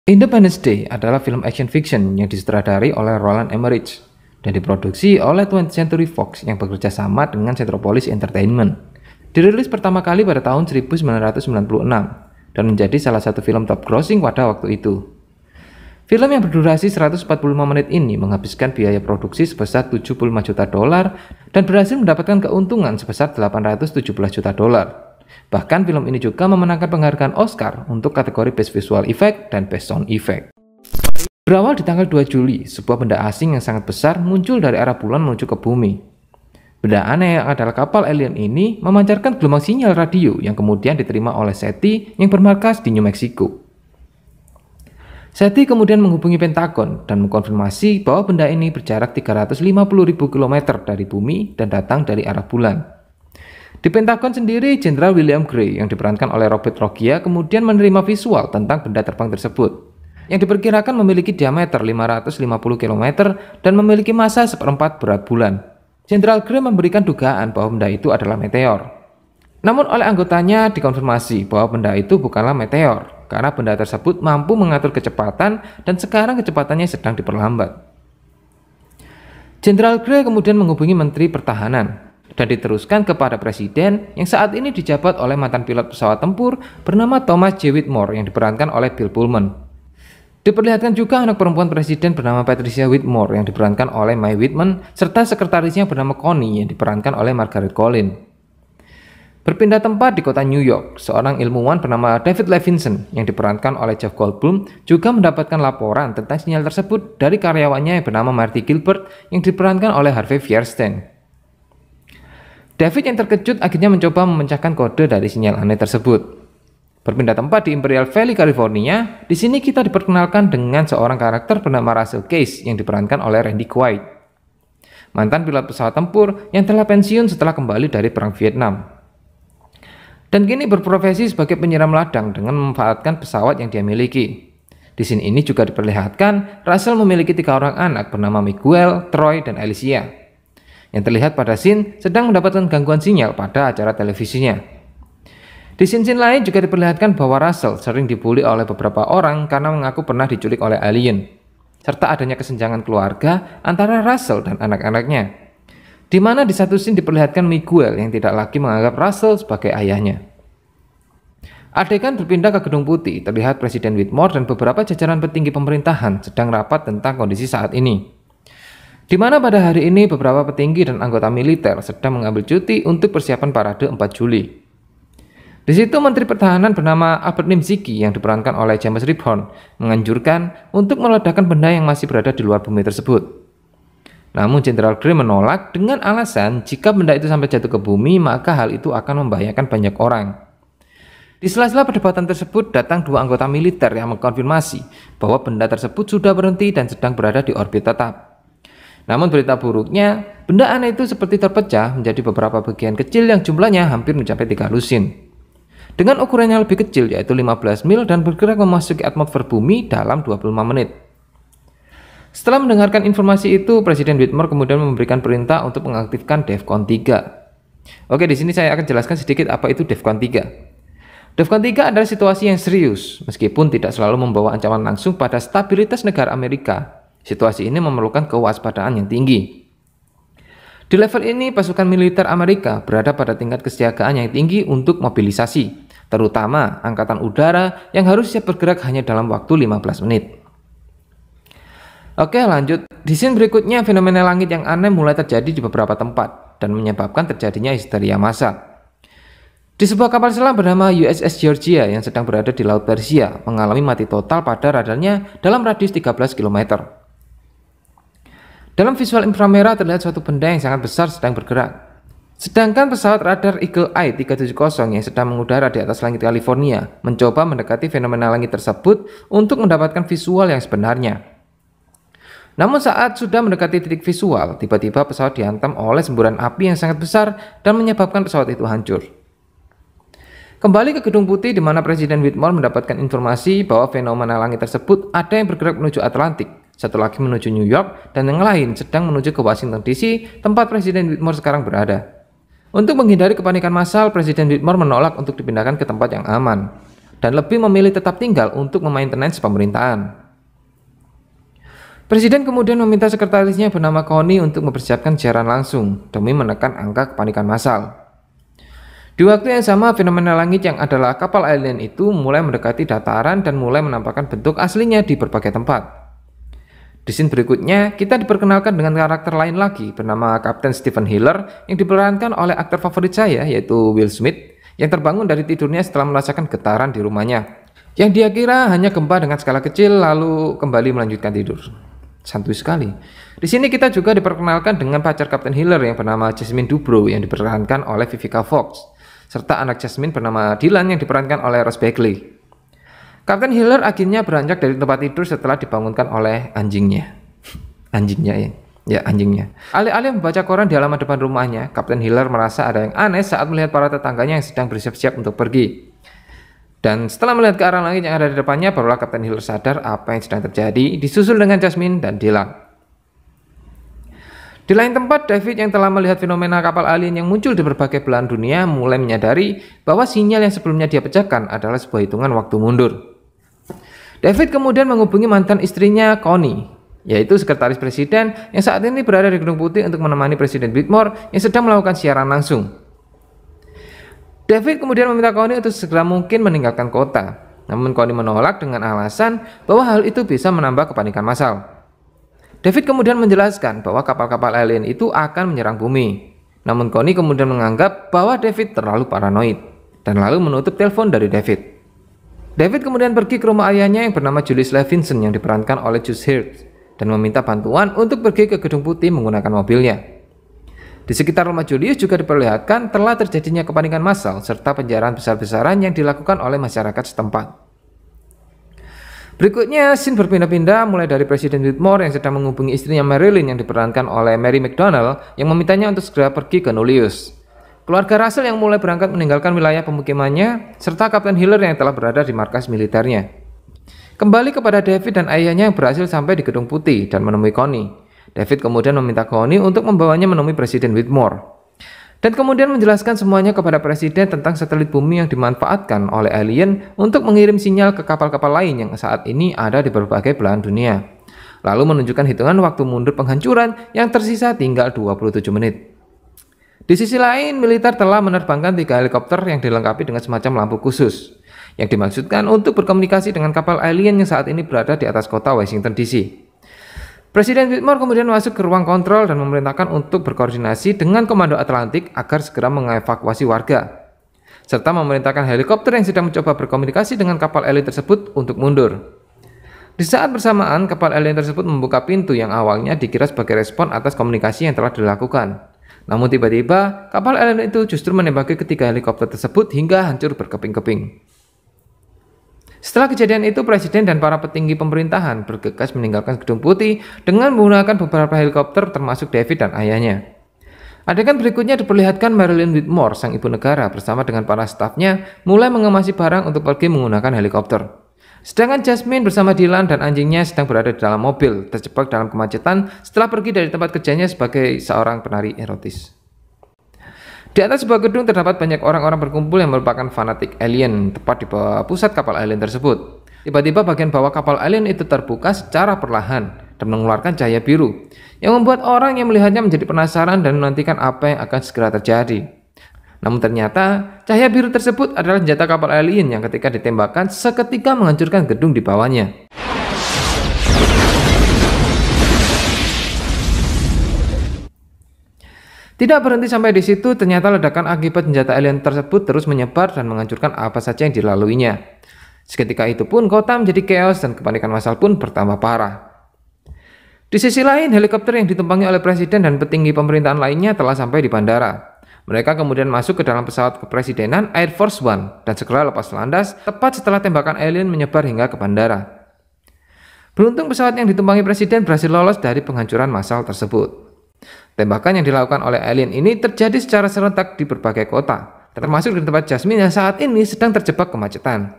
Independence Day adalah film action fiction yang disutradari oleh Roland Emmerich dan diproduksi oleh 20th Century Fox yang bekerja sama dengan Metropolis Entertainment. Dirilis pertama kali pada tahun 1996 dan menjadi salah satu film top grossing pada waktu itu. Film yang berdurasi 145 menit ini menghabiskan biaya produksi sebesar 75 juta dolar dan berhasil mendapatkan keuntungan sebesar 817 juta dolar. Bahkan film ini juga memenangkan penghargaan Oscar untuk kategori Best Visual Effect dan Best Sound Effect. Berawal di tanggal 2 Juli, sebuah benda asing yang sangat besar muncul dari arah bulan menuju ke bumi. Benda aneh yang adalah kapal alien ini memancarkan gelombang sinyal radio yang kemudian diterima oleh SETI yang bermarkas di New Mexico. SETI kemudian menghubungi Pentagon dan mengkonfirmasi bahwa benda ini berjarak 350.000 km dari bumi dan datang dari arah bulan. Di Pentagon sendiri, Jenderal William Gray yang diperankan oleh Robert Loggia kemudian menerima visual tentang benda terbang tersebut, yang diperkirakan memiliki diameter 550 km dan memiliki massa seperempat berat bulan. Jenderal Gray memberikan dugaan bahwa benda itu adalah meteor. Namun oleh anggotanya dikonfirmasi bahwa benda itu bukanlah meteor, karena benda tersebut mampu mengatur kecepatan dan sekarang kecepatannya sedang diperlambat. Jenderal Gray kemudian menghubungi Menteri Pertahanan dan diteruskan kepada Presiden yang saat ini dijabat oleh mantan pilot pesawat tempur bernama Thomas J. Whitmore yang diperankan oleh Bill Pullman. Diperlihatkan juga anak perempuan Presiden bernama Patricia Whitmore yang diperankan oleh Mae Whitman serta sekretarisnya bernama Connie yang diperankan oleh Margaret Collin. Berpindah tempat di kota New York, seorang ilmuwan bernama David Levinson yang diperankan oleh Jeff Goldblum juga mendapatkan laporan tentang sinyal tersebut dari karyawannya yang bernama Marty Gilbert yang diperankan oleh Harvey Fierstein. David yang terkejut akhirnya mencoba memecahkan kode dari sinyal aneh tersebut. Berpindah tempat di Imperial Valley, California, di sini kita diperkenalkan dengan seorang karakter bernama Russell Case yang diperankan oleh Randy Quaid, mantan pilot pesawat tempur yang telah pensiun setelah kembali dari Perang Vietnam. Dan kini berprofesi sebagai penyiram ladang dengan memanfaatkan pesawat yang dia miliki. Di sini ini juga diperlihatkan Russell memiliki 3 orang anak bernama Miguel, Troy, dan Alicia, yang terlihat pada scene sedang mendapatkan gangguan sinyal pada acara televisinya. Di scene lain juga diperlihatkan bahwa Russell sering dibully oleh beberapa orang karena mengaku pernah diculik oleh alien, serta adanya kesenjangan keluarga antara Russell dan anak-anaknya, di mana di satu scene diperlihatkan Miguel yang tidak lagi menganggap Russell sebagai ayahnya. Adegan berpindah ke Gedung Putih, terlihat Presiden Whitmore dan beberapa jajaran petinggi pemerintahan sedang rapat tentang kondisi saat ini, di mana pada hari ini beberapa petinggi dan anggota militer sedang mengambil cuti untuk persiapan parade 4 Juli. Di situ Menteri Pertahanan bernama Albert Nimziki yang diperankan oleh James Rebhorn menganjurkan untuk meledakkan benda yang masih berada di luar bumi tersebut. Namun Jenderal Gray menolak dengan alasan jika benda itu sampai jatuh ke bumi maka hal itu akan membahayakan banyak orang. Di sela-sela perdebatan tersebut datang 2 anggota militer yang mengkonfirmasi bahwa benda tersebut sudah berhenti dan sedang berada di orbit tetap. Namun berita buruknya, benda aneh itu seperti terpecah menjadi beberapa bagian kecil yang jumlahnya hampir mencapai 3 lusin. Dengan ukuran yang lebih kecil yaitu 15 mil dan bergerak memasuki atmosfer bumi dalam 25 menit. Setelah mendengarkan informasi itu, Presiden Whitmore kemudian memberikan perintah untuk mengaktifkan DEFCON 3. Oke, di sini saya akan jelaskan sedikit apa itu DEFCON 3. DEFCON 3 adalah situasi yang serius, meskipun tidak selalu membawa ancaman langsung pada stabilitas negara Amerika. Situasi ini memerlukan kewaspadaan yang tinggi. Di level ini, pasukan militer Amerika berada pada tingkat kesiagaan yang tinggi untuk mobilisasi, terutama Angkatan Udara yang harus siap bergerak hanya dalam waktu 15 menit. Oke, lanjut. Di scene berikutnya, fenomena langit yang aneh mulai terjadi di beberapa tempat dan menyebabkan terjadinya histeria massa. Di sebuah kapal selam bernama USS Georgia yang sedang berada di Laut Persia mengalami mati total pada radarnya dalam radius 13 km. Dalam visual inframerah terlihat suatu benda yang sangat besar sedang bergerak. Sedangkan pesawat radar Eagle Eye 370 yang sedang mengudara di atas langit California mencoba mendekati fenomena langit tersebut untuk mendapatkan visual yang sebenarnya. Namun saat sudah mendekati titik visual, tiba-tiba pesawat dihantam oleh semburan api yang sangat besar dan menyebabkan pesawat itu hancur. Kembali ke Gedung Putih di mana Presiden Whitmore mendapatkan informasi bahwa fenomena langit tersebut ada yang bergerak menuju Atlantik, satu lagi menuju New York, dan yang lain sedang menuju ke Washington DC, tempat Presiden Whitmore sekarang berada. Untuk menghindari kepanikan massal, Presiden Whitmore menolak untuk dipindahkan ke tempat yang aman. dan lebih memilih tetap tinggal untuk memaintenance pemerintahan. Presiden kemudian meminta sekretarisnya bernama Connie untuk mempersiapkan siaran langsung demi menekan angka kepanikan massal. Di waktu yang sama, fenomena langit yang adalah kapal alien itu mulai mendekati dataran dan mulai menampakkan bentuk aslinya di berbagai tempat. Di scene berikutnya, kita diperkenalkan dengan karakter lain lagi bernama Kapten Steven Hiller yang diperankan oleh aktor favorit saya yaitu Will Smith yang terbangun dari tidurnya setelah merasakan getaran di rumahnya yang dia kira hanya gempa dengan skala kecil lalu kembali melanjutkan tidur. Santuy sekali. Di sini kita juga diperkenalkan dengan pacar Kapten Hiller yang bernama Jasmine Dubrow yang diperankan oleh Vivica Fox, serta anak Jasmine bernama Dylan yang diperankan oleh Ross Beckley. Kapten Hiller akhirnya beranjak dari tempat tidur setelah dibangunkan oleh anjingnya. Anjingnya. Alih-alih membaca koran di halaman depan rumahnya, Kapten Hiller merasa ada yang aneh saat melihat para tetangganya yang sedang bersiap-siap untuk pergi. Dan setelah melihat ke arah langit yang ada di depannya, barulah Kapten Hiller sadar apa yang sedang terjadi, disusul dengan Jasmine dan Dylan. Di lain tempat, David yang telah melihat fenomena kapal alien yang muncul di berbagai belahan dunia mulai menyadari bahwa sinyal yang sebelumnya dia pecahkan adalah sebuah hitungan waktu mundur. David kemudian menghubungi mantan istrinya Connie, yaitu sekretaris presiden yang saat ini berada di Gedung Putih untuk menemani Presiden Whitmore yang sedang melakukan siaran langsung. David kemudian meminta Connie untuk segera mungkin meninggalkan kota. Namun Connie menolak dengan alasan bahwa hal itu bisa menambah kepanikan massal. David kemudian menjelaskan bahwa kapal-kapal alien itu akan menyerang bumi. Namun Connie kemudian menganggap bahwa David terlalu paranoid dan lalu menutup telepon dari David. David kemudian pergi ke rumah ayahnya yang bernama Julius Levinson yang diperankan oleh Jules Hirsch dan meminta bantuan untuk pergi ke Gedung Putih menggunakan mobilnya. Di sekitar rumah Julius juga diperlihatkan telah terjadinya kepanikan massal serta penjarahan besar-besaran yang dilakukan oleh masyarakat setempat. Berikutnya, scene berpindah-pindah mulai dari Presiden Whitmore yang sedang menghubungi istrinya Marilyn yang diperankan oleh Mary McDonnell yang memintanya untuk segera pergi ke Nullius. Keluarga Russell yang mulai berangkat meninggalkan wilayah pemukimannya serta Kapten Hiller yang telah berada di markas militernya. Kembali kepada David dan ayahnya yang berhasil sampai di Gedung Putih dan menemui Connie. David kemudian meminta Connie untuk membawanya menemui Presiden Whitmore dan kemudian menjelaskan semuanya kepada Presiden tentang satelit bumi yang dimanfaatkan oleh alien untuk mengirim sinyal ke kapal-kapal lain yang saat ini ada di berbagai belahan dunia, lalu menunjukkan hitungan waktu mundur penghancuran yang tersisa tinggal 27 menit. Di sisi lain, militer telah menerbangkan 3 helikopter yang dilengkapi dengan semacam lampu khusus yang dimaksudkan untuk berkomunikasi dengan kapal alien yang saat ini berada di atas kota Washington DC. Presiden Whitmore kemudian masuk ke ruang kontrol dan memerintahkan untuk berkoordinasi dengan Komando Atlantik agar segera mengevakuasi warga, serta memerintahkan helikopter yang sedang mencoba berkomunikasi dengan kapal alien tersebut untuk mundur. Di saat bersamaan, kapal alien tersebut membuka pintu yang awalnya dikira sebagai respon atas komunikasi yang telah dilakukan. Namun tiba-tiba, kapal alien itu justru menembaki ketiga helikopter tersebut hingga hancur berkeping-keping. Setelah kejadian itu, Presiden dan para petinggi pemerintahan bergegas meninggalkan Gedung Putih dengan menggunakan beberapa helikopter termasuk David dan ayahnya. Adegan berikutnya diperlihatkan Marilyn Whitmore, sang ibu negara, bersama dengan para stafnya mulai mengemasi barang untuk pergi menggunakan helikopter. Sedangkan Jasmine bersama Dylan dan anjingnya sedang berada di dalam mobil, terjebak dalam kemacetan setelah pergi dari tempat kerjanya sebagai seorang penari erotis. Di atas sebuah gedung terdapat banyak orang-orang berkumpul yang merupakan fanatik alien tepat di bawah pusat kapal alien tersebut. Tiba-tiba bagian bawah kapal alien itu terbuka secara perlahan dan mengeluarkan cahaya biru yang membuat orang yang melihatnya menjadi penasaran dan menantikan apa yang akan segera terjadi. Namun ternyata cahaya biru tersebut adalah senjata kapal alien yang ketika ditembakkan seketika menghancurkan gedung di bawahnya. Tidak berhenti sampai di situ, ternyata ledakan akibat senjata alien tersebut terus menyebar dan menghancurkan apa saja yang dilaluinya. Seketika itu pun kota menjadi chaos dan kepanikan massal pun bertambah parah. Di sisi lain, helikopter yang ditumpangi oleh presiden dan petinggi pemerintahan lainnya telah sampai di bandara. Mereka kemudian masuk ke dalam pesawat kepresidenan Air Force One dan segera lepas landas tepat setelah tembakan alien menyebar hingga ke bandara. Beruntung pesawat yang ditumpangi presiden berhasil lolos dari penghancuran massal tersebut. Tembakan yang dilakukan oleh alien ini terjadi secara serentak di berbagai kota, termasuk di tempat Jasmine yang saat ini sedang terjebak kemacetan.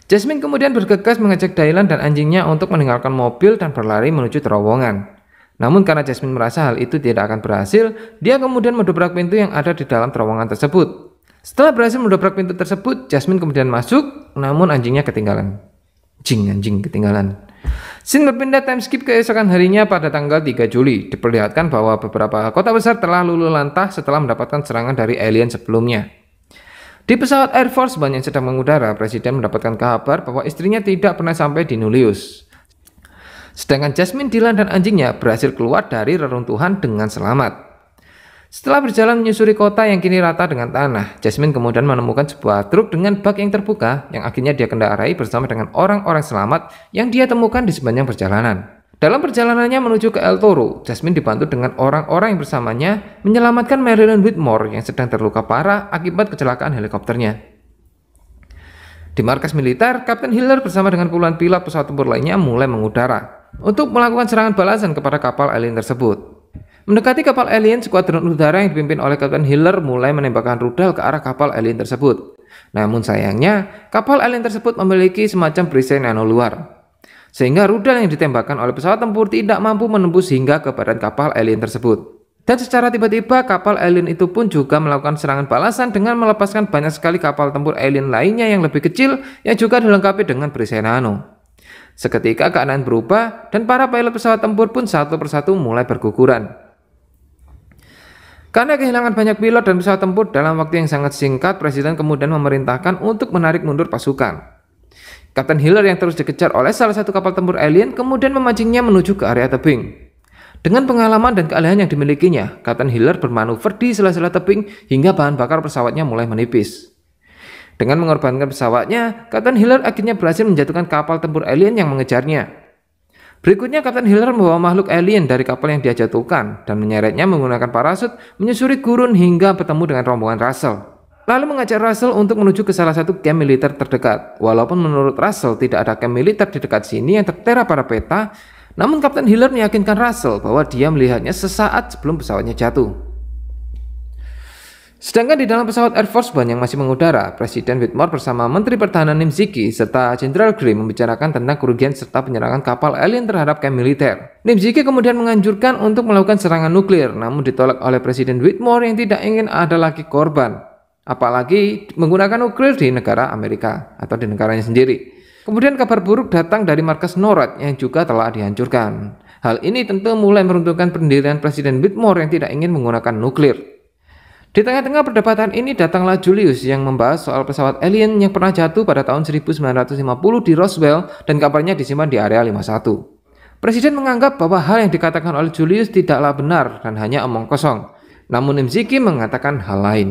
Jasmine kemudian bergegas mengajak Dylan dan anjingnya untuk meninggalkan mobil dan berlari menuju terowongan. Namun karena Jasmine merasa hal itu tidak akan berhasil, dia kemudian mendobrak pintu yang ada di dalam terowongan tersebut. Setelah berhasil mendobrak pintu tersebut, Jasmine kemudian masuk, namun anjingnya ketinggalan. Anjing ketinggalan. Scene berpindah time skip keesokan harinya pada tanggal 3 Juli. Diperlihatkan bahwa beberapa kota besar telah luluh lantah setelah mendapatkan serangan dari alien sebelumnya. Di pesawat Air Force One yang sedang mengudara, Presiden mendapatkan kabar bahwa istrinya tidak pernah sampai di Nullius. Sedangkan Jasmine, Dylan, dan anjingnya berhasil keluar dari reruntuhan dengan selamat. Setelah berjalan menyusuri kota yang kini rata dengan tanah, Jasmine kemudian menemukan sebuah truk dengan bak yang terbuka yang akhirnya dia kendarai bersama dengan orang-orang selamat yang dia temukan di sepanjang perjalanan. Dalam perjalanannya menuju ke El Toro, Jasmine dibantu dengan orang-orang yang bersamanya menyelamatkan Marilyn Whitmore yang sedang terluka parah akibat kecelakaan helikopternya. Di markas militer, Kapten Hiller bersama dengan puluhan pilot pesawat tempur lainnya mulai mengudara untuk melakukan serangan balasan kepada kapal alien tersebut. Mendekati kapal alien, skuadron udara yang dipimpin oleh Kapten Hiller mulai menembakkan rudal ke arah kapal alien tersebut. Namun sayangnya, kapal alien tersebut memiliki semacam perisai nano luar, sehingga rudal yang ditembakkan oleh pesawat tempur tidak mampu menembus hingga ke badan kapal alien tersebut. Dan secara tiba-tiba, kapal alien itu pun juga melakukan serangan balasan dengan melepaskan banyak sekali kapal tempur alien lainnya yang lebih kecil yang juga dilengkapi dengan perisai nano. Seketika keadaan berubah dan para pilot pesawat tempur pun satu persatu mulai berguguran. Karena kehilangan banyak pilot dan pesawat tempur dalam waktu yang sangat singkat, Presiden kemudian memerintahkan untuk menarik mundur pasukan. Kapten Hiller yang terus dikejar oleh salah satu kapal tempur alien kemudian memancingnya menuju ke area tebing. Dengan pengalaman dan keahlian yang dimilikinya, Kapten Hiller bermanuver di sela-sela tebing hingga bahan bakar pesawatnya mulai menipis. Dengan mengorbankan pesawatnya, Kapten Hiller akhirnya berhasil menjatuhkan kapal tempur alien yang mengejarnya. Berikutnya, Kapten Hiller membawa makhluk alien dari kapal yang dia jatuhkan dan menyeretnya menggunakan parasut menyusuri gurun hingga bertemu dengan rombongan Russell. Lalu mengajak Russell untuk menuju ke salah satu camp militer terdekat. Walaupun menurut Russell tidak ada camp militer di dekat sini yang tertera pada peta, namun Kapten Hiller meyakinkan Russell bahwa dia melihatnya sesaat sebelum pesawatnya jatuh. Sedangkan di dalam pesawat Air Force One yang masih mengudara, Presiden Whitmore bersama Menteri Pertahanan Nimziki serta Jenderal Gray membicarakan tentang kerugian serta penyerangan kapal alien terhadap camp militer. Nimziki kemudian menganjurkan untuk melakukan serangan nuklir, namun ditolak oleh Presiden Whitmore yang tidak ingin ada lagi korban, apalagi menggunakan nuklir di negara Amerika atau di negaranya sendiri. Kemudian kabar buruk datang dari markas NORAD yang juga telah dihancurkan. Hal ini tentu mulai meruntuhkan pendirian Presiden Whitmore yang tidak ingin menggunakan nuklir. Di tengah-tengah perdebatan ini datanglah Julius yang membahas soal pesawat alien yang pernah jatuh pada tahun 1950 di Roswell dan kabarnya disimpan di area 51. Presiden menganggap bahwa hal yang dikatakan oleh Julius tidaklah benar dan hanya omong kosong. Namun Nimziki mengatakan hal lain.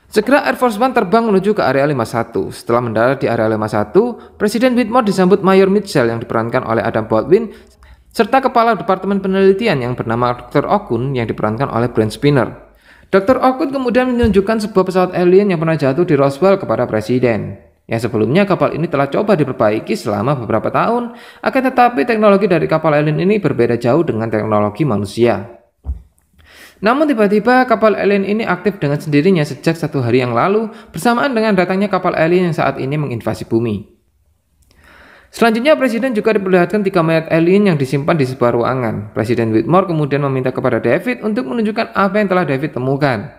Segera Air Force One terbang menuju ke area 51. Setelah mendarat di area 51, Presiden Whitmore disambut Mayor Mitchell yang diperankan oleh Adam Baldwin serta Kepala Departemen Penelitian yang bernama Dr. Okun yang diperankan oleh Brent Spiner. Dr. Okun kemudian menunjukkan sebuah pesawat alien yang pernah jatuh di Roswell kepada Presiden. Yang sebelumnya kapal ini telah coba diperbaiki selama beberapa tahun, akan tetapi teknologi dari kapal alien ini berbeda jauh dengan teknologi manusia. Namun tiba-tiba kapal alien ini aktif dengan sendirinya sejak 1 hari yang lalu bersamaan dengan datangnya kapal alien yang saat ini menginvasi bumi. Selanjutnya Presiden juga diperlihatkan 3 mayat alien yang disimpan di sebuah ruangan. Presiden Whitmore kemudian meminta kepada David untuk menunjukkan apa yang telah David temukan.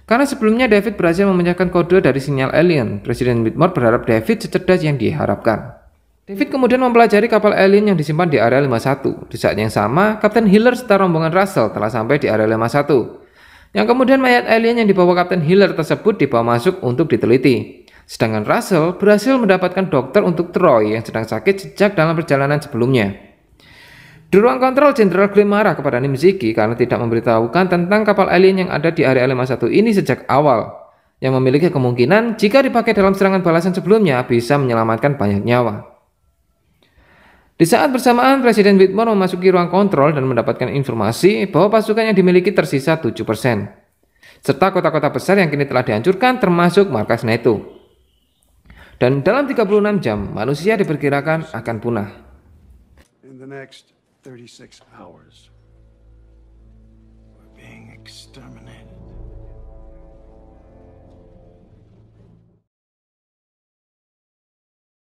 Karena sebelumnya David berhasil memecahkan kode dari sinyal alien, Presiden Whitmore berharap David secerdas yang diharapkan. David kemudian mempelajari kapal alien yang disimpan di area 51. Di saat yang sama, Kapten Hiller serta rombongan Russell telah sampai di area 51. Yang kemudian mayat alien yang dibawa Kapten Hiller tersebut dibawa masuk untuk diteliti. Sedangkan Russell berhasil mendapatkan dokter untuk Troy yang sedang sakit sejak dalam perjalanan sebelumnya. Di ruang kontrol, Jenderal Gray marah kepada Nimziki karena tidak memberitahukan tentang kapal alien yang ada di area 51 ini sejak awal, yang memiliki kemungkinan jika dipakai dalam serangan balasan sebelumnya bisa menyelamatkan banyak nyawa. Di saat bersamaan, Presiden Whitmore memasuki ruang kontrol dan mendapatkan informasi bahwa pasukan yang dimiliki tersisa 7%, serta kota-kota besar yang kini telah dihancurkan termasuk markas NATO. Dan dalam 36 jam, manusia diperkirakan akan punah. In the next 36 hours, we're being exterminated.